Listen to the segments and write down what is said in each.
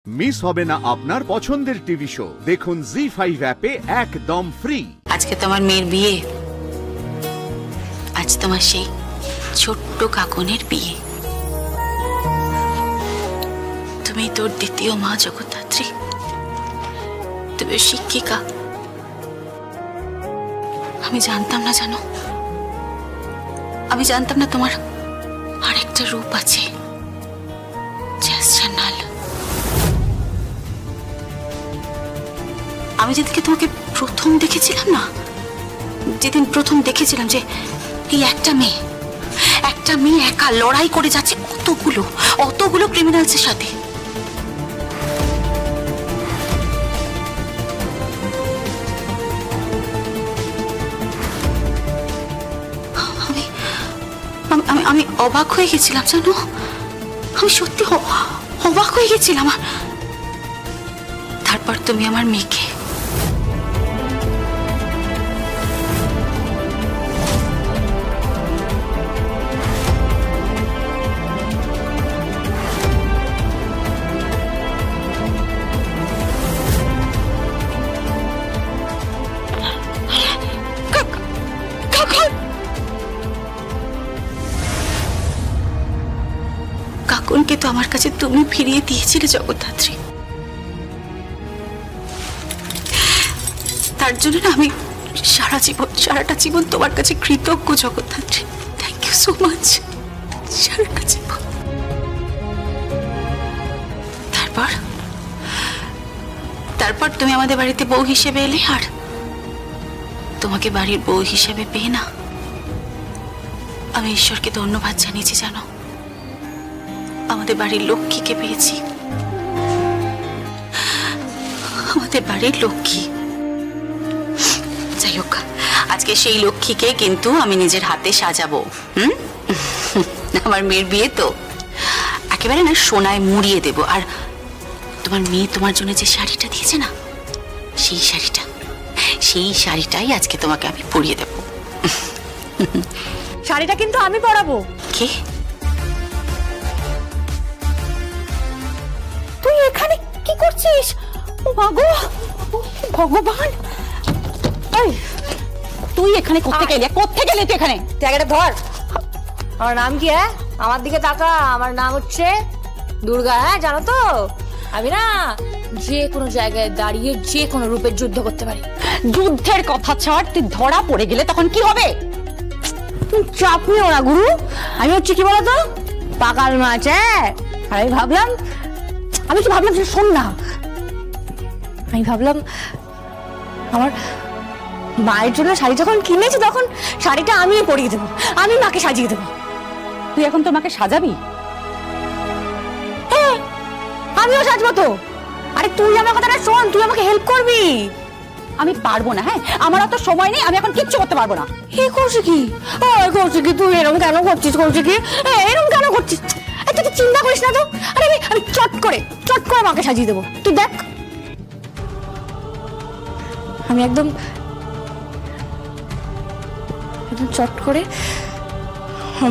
Miss হবে না আপনার পছন্দের টিভি শো। দেখুন জি5 অ্যাপে একদম ফ্রি। আজকে তোমার মেয়ের বিয়ে, আজ তোমার সেই ছোট্ট কাকনের বিয়ে। তুমি তোর দ্বিতীয় মা জগদ্ধাত্রী, তুমি শিক্ষিকা। আমি জানতাম না, জানো, আমি জানতাম না তোমার আরেকটা রূপ আছে, জানাল। আমি যেদিকে তোমাকে প্রথম দেখেছিলাম না, যেদিন প্রথম দেখেছিলাম যে এই একটা মেয়ে একা লড়াই করে যাচ্ছে অতগুলো ক্রিমিনালসের সাথে, আমি অবাক হয়ে গেছিলাম, জানো, আমি সত্যি অবাক হয়ে গেছিলাম। তারপর তুমি আমার মেয়েকে কাকনকে তো আমার কাছে তুমি ফিরিয়ে দিয়েছিলে জগদ্ধাত্রী। তার জন্য না আমি সারাটা জীবন তোমার কাছে কৃতজ্ঞ Jagaddhatri. Thank you so much. সারাটা জীবন। তারপর তুমি আমাদের বাড়িতে বউ হিসেবে এলে, আর তোমাকে বাড়ির বউ হিসেবে পেয়ে না আমি ঈশ্বরকে ধন্যবাদ জানিয়েছি, জানো। আমাদের বাড়ির লক্ষ্মীকে পেয়েছি, আমাদের বাড়ির লক্ষ্মী। যাই হোক, আজকে সেই লক্ষ্মীকে কিন্তু আমি নিজের হাতে সাজাবো। আমার মেয়ের বিয়ে তো একেবারে না সোনায় মুড়িয়ে দেব। আর তোমার মেয়ে তোমার জন্য যে শাড়িটা দিয়েছে না, সেই শাড়িটাই আজকে তোমাকে আমি পরিয়ে দেব। শাড়িটা কিন্তু আমি পরাবো। কে? তুই এখানে কি করছিস? মাগো, ভগবান, তুই এখানে কোত্থেকে এলি? কোত্থেকে এলি তুই এখানে? জায়গাটা ধর। আমার নাম কি? আমার দিকে তাকা। আমার নাম হচ্ছে দুর্গা। জানো তো, আমি না যে কোনো জায়গায় দাঁড়িয়ে যে কোনো রূপের যুদ্ধ করতে পারি। যুদ্ধের কথা ছাড়, তুই ধরা পড়ে গেলে তখন কি হবে? তুমি চাপ নিও না গুরু। আমি হচ্ছে কি বলতো, পাকাল মাছ। আর আমি ভাবলাম শোন না, আমি ভাবলাম আমার মায়ের জন্য শাড়ি যখন কিনেছি, তখন শাড়িটা আমি পরিয়ে দেবো, আমি মাকে সাজিয়ে দেবো। তুই এখন তো মাকে সাজাবি? হ্যাঁ, আমিও সাজবো তো। আরে তুই আমার কথাটা শোন, তুই আমাকে হেল্প করবি। আমি পারবো না, হ্যাঁ, আমার অত সময় নেই, আমি এখন কিচ্ছু করতে পারবো না। করছি কি তুই এরকম কেন করছিস? এরকম কেন করছিস? তুই তো চিন্তা করিস না তো। আরে আমি চট করে মাকে সাজিয়ে দেবো। তুই দেখ, আমি একদম চট করে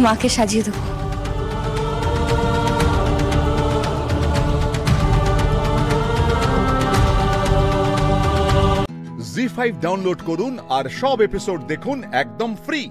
মাকে সাজিয়ে দেবো। জি5 ডাউনলোড করুন আর সব এপিসোড দেখুন একদম ফ্রি।